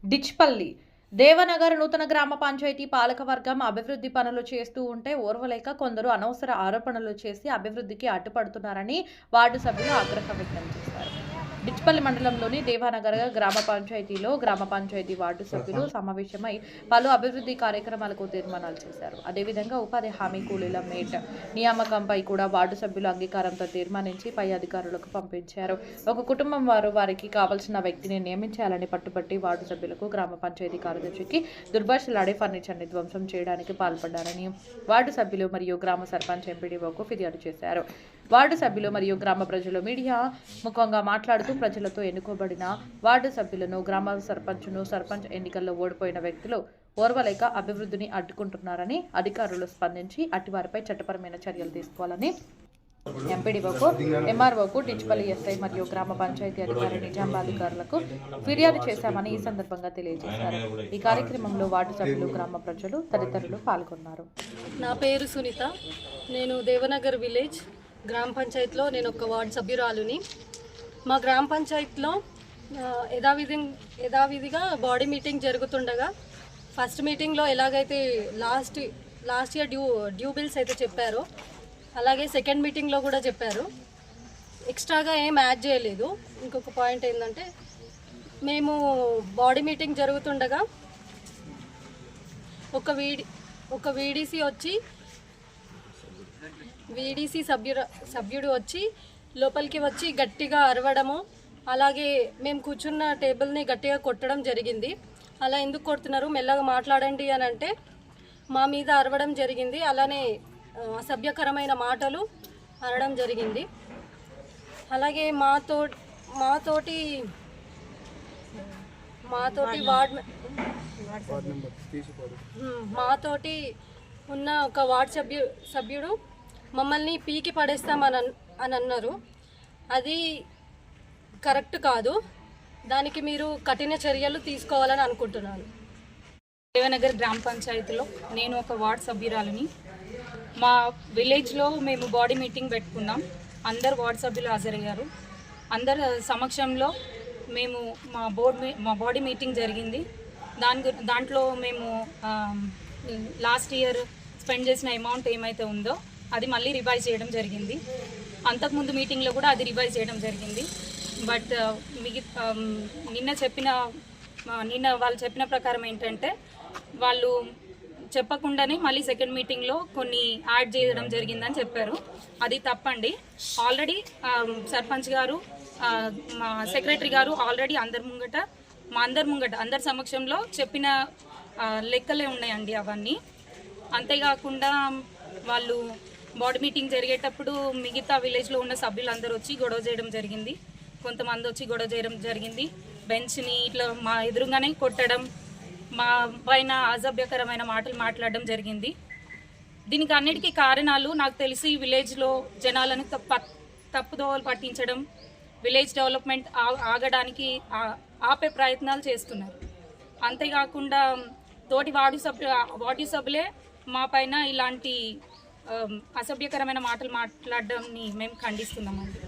డిచ్పల్లి దేవనగర్ నూతన గ్రామ పంచాయతీ పాలకవర్గం అభివృద్ధి పనులు చేస్తూ ఉంటే ఓర్వలేక కొందరు అనవసర ఆరోపణలు చేసి అభివృద్ధికి అడ్డుపడుతున్నారని వార్డు సభ్యులు ఆగ్రహం వ్యక్తం చేశారు. డిచ్పల్లి మండలంలోని దేవానగర్ గ్రామ పంచాయతీలో గ్రామ పంచాయతీ వార్డు సభ్యులు సమావేశమై పలు అభివృద్ధి కార్యక్రమాలకు తీర్మానాలు చేశారు. అదేవిధంగా ఉపాధి హామీ కూలీల మేట్ నియామకంపై కూడా వార్డు సభ్యులు అంగీకారంతో తీర్మానించి పై అధికారులకు పంపించారు. ఒక కుటుంబం వారికి కావలసిన వ్యక్తిని నియమించాలని పట్టుబట్టి వార్డు సభ్యులకు గ్రామ పంచాయతీ కార్యదర్శికి దుర్భాషలాడే ఫర్నిచర్ని ధ్వంసం చేయడానికి పాల్పడ్డారని వార్డు సభ్యులు మరియు గ్రామ సర్పంచ్ ఎంపీడీఓకు ఫిర్యాదు చేశారు. వార్డు సభ్యులు మరియు గ్రామ ప్రజలు మీడియా ముఖంగా మాట్లాడుతూ ప్రజలతో ఎన్నుకోబడిన వార్డు సభ్యులను గ్రామ సర్పంచ్ ఎన్నికల్లో ఓడిపోయిన వ్యక్తులు ఓర్వలేక అభివృద్ధిని అడ్డుకుంటున్నారని అధికారులు స్పందించి అట్టివారిపై చట్టపరమైన చర్యలు తీసుకోవాలని ఎంపీడీఓకు, ఎంఆర్ఓకు, డిచ్పల్లి ఎస్ఐ మరియు గ్రామ పంచాయతీ అధికారి నిజామాబాధికారులకు ఫిర్యాదు చేశామని ఈ సందర్భంగా తెలియజేశారు. ఈ కార్యక్రమంలో వార్డు సభ్యులు, గ్రామ ప్రజలు తదితరులు పాల్గొన్నారు. నా పేరు సునీత. నేను దేవనగర్ విలేజ్ గ్రామ పంచాయతీలో నేను ఒక వార్డు సభ్యురాలుని. మా గ్రామ పంచాయతీలో యథావిధిగా బాడీ మీటింగ్ జరుగుతుండగా ఫస్ట్ మీటింగ్లో ఎలాగైతే లాస్ట్ ఇయర్ డ్యూ బిల్స్ అయితే చెప్పారో అలాగే సెకండ్ మీటింగ్లో కూడా చెప్పారు. ఎక్స్ట్రాగా ఏం యాడ్ చేయలేదు. ఇంకొక పాయింట్ ఏంటంటే మేము బాడీ మీటింగ్ జరుగుతుండగా ఒక వీడీసీ సభ్యుడు వచ్చి లోపలికి వచ్చి గట్టిగా అరవడము, అలాగే మేము కూర్చున్న టేబుల్ని గట్టిగా కొట్టడం జరిగింది. అలా ఎందుకు కొడుతున్నారు, మెల్లగా మాట్లాడండి అని అంటే మా మీద అరవడం జరిగింది. అలానే అసభ్యకరమైన మాటలు అనడం జరిగింది. అలాగే మాతోటి ఉన్న ఒక వార్డ్ సభ్యుడు మమ్మల్ని పీకి పడేస్తామని అన్నారు. అది కరెక్ట్ కాదు. దానికి మీరు కఠిన చర్యలు తీసుకోవాలని అనుకుంటున్నాను. దేవనగర్ గ్రామ పంచాయతీలో నేను ఒక వార్డ్ సభ్యురాలిని. మా విలేజ్లో మేము బాడీ మీటింగ్ పెట్టుకున్నాం. అందరు వార్డ్ సభ్యులు హాజరయ్యారు. అందరు సమక్షంలో మేము మా బాడీ మీటింగ్ జరిగింది. దాంట్లో మేము లాస్ట్ ఇయర్ స్పెండ్ చేసిన అమౌంట్ ఏమైతే ఉందో అది మళ్ళీ రివైజ్ చేయడం జరిగింది. అంతకుముందు మీటింగ్లో కూడా అది రివైజ్ చేయడం జరిగింది. బట్ నిన్న వాళ్ళు చెప్పిన ప్రకారం ఏంటంటే వాళ్ళు చెప్పకుండానే మళ్ళీ సెకండ్ మీటింగ్లో కొన్ని యాడ్ చేయడం జరిగిందని చెప్పారు. అది తప్పండి. ఆల్రెడీ సర్పంచ్ గారు, మా సెక్రటరీ గారు ఆల్రెడీ అందరి సమక్షంలో చెప్పిన లెక్కలే ఉన్నాయండి అవన్నీ. అంతేకాకుండా వాళ్ళు బాడీ మీటింగ్ జరిగేటప్పుడు మిగతా విలేజ్లో ఉన్న సభ్యులు అందరూ వచ్చి గొడవ చేయడం జరిగింది. కొంతమంది వచ్చి గొడవ చేయడం జరిగింది. బెంచ్ని ఇట్లా మా ఎదురుగానే కొట్టడం, మా పైన అసభ్యకరమైన మాటలు మాట్లాడడం జరిగింది. దీనికి అన్నిటికీ కారణాలు నాకు తెలిసి విలేజ్లో జనాలను తప్పుదోవలు పట్టించడం, విలేజ్ డెవలప్మెంట్ ఆగడానికి ఆపే ప్రయత్నాలు చేస్తున్నారు. అంతేకాకుండా తోటి వార్డు సభ్యులే మా పైన ఇలాంటి అసభ్యకరమైన మాటలు మాట్లాడడాన్ని మేము ఖండిస్తున్నామండి.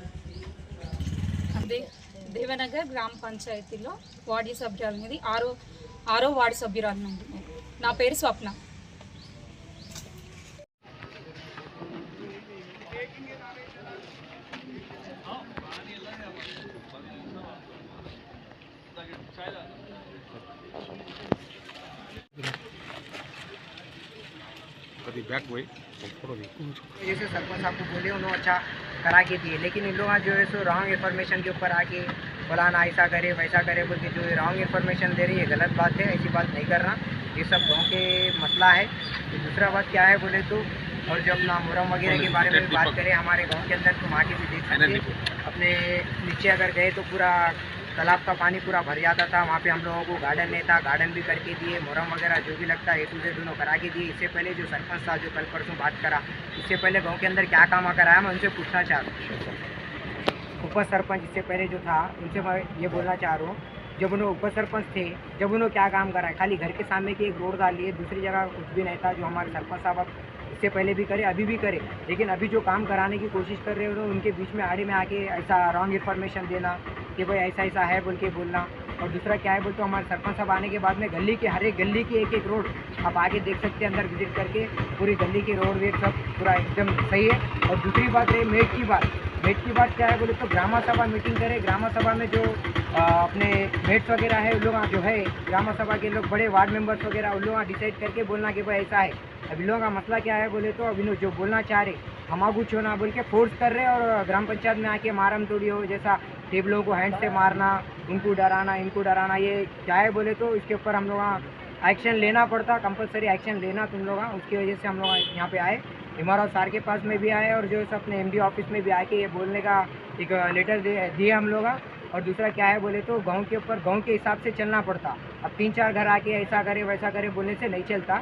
దేవనగర్ గ్రామ పంచాయతీలో వార్డు సభ్యురాలు ఆరో వార్డు సభ్యురాలు నుండి. నా పేరు స్వప్న. जैसे सरपंच साहब को बोले उन्होंने अच्छा करा के दिए, लेकिन इन लोग जो है सो रॉन्ग इन्फॉर्मेशन के ऊपर आके फलाना ऐसा करे वैसा करे बोल के जो रॉन्ग इन्फॉर्मेशन दे रही है, गलत बात है। ऐसी बात नहीं करना, ये सब गाँव के मसला है। तो दूसरा बात क्या है बोले तो, और जब ना मुहर्रम वगैरह के बारे में बात करें हमारे गाँव के अंदर, तो आके भी देख सकते अपने नीचे अगर गए तो पूरा तालाब का पानी पूरा भर जाता था। वहाँ पे हम लोगों को गार्डन नहीं था, गार्डन भी करके दिए, मुहर्रम वगैरह जो भी लगता है A to Z दोनों करा के दिए। इससे पहले जो सरपंच था जो कल परसों बात करा, इससे पहले गांव के अंदर क्या काम कराया, मैं उनसे पूछना चाह रहा हूँ। उप सरपंच इससे पहले जो था उनसे मैं ये बोलना चाह रहा हूँ, जब उन्होंने उप सरपंच थे, जब उन्होंने क्या काम कराया, खाली घर के सामने की एक रोड डाली है, दूसरी जगह कुछ भी नहीं था। जो हमारे सरपंच साहब इससे पहले भी करे, अभी भी करे, लेकिन अभी जो काम कराने की कोशिश कर रहे हो उनके बीच में आड़े में आके ऐसा रॉन्ग इन्फॉर्मेशन देना कि भाई ऐसा ऐसा है बोल के बोलना, और दूसरा क्या है बोले तो हमारे सरपंच साहब आने के बाद में गली के हर एक गली की एक एक रोड आप आगे देख सकते हैं, अंदर विजिट करके पूरी गली की रोड वेड सब पूरा एकदम सही है। और दूसरी बात रही मेट की बात क्या है बोले तो ग्राम सभा मीटिंग करे, ग्राम सभा में जो अपने मेट्स वगैरह है उन लोग जो है ग्राम सभा के लोग बड़े वार्ड मेंबर्स वगैरह उन लोग डिसाइड करके बोलना कि भाई ऐसा है। अभी लोगों का मसला क्या है बोले तो अभी लोग जो बोलना चाह रहे हम आगू छोना बोल के फोर्स कर रहे हैं और ग्राम पंचायत में आके मारम तोड़ी हो, जैसा टेबलों को हैंड से मारना, इनको डराना, ये क्या है बोले तो इसके ऊपर हम लोग एक्शन लेना पड़ता, कंपलसरी एक्शन लेना तुम लोग। उसकी वजह से हम लोग यहाँ पे आए, एमआरओ सर के पास में भी आए और जो है अपने एमडी ऑफिस में भी आके ये बोलने का एक लेटर दिए हम लोग। और दूसरा क्या है बोले तो गांव के ऊपर गांव के हिसाब से चलना पड़ता। अब 3-4 घर आके ऐसा करे वैसा करे बोलने से नहीं चलता।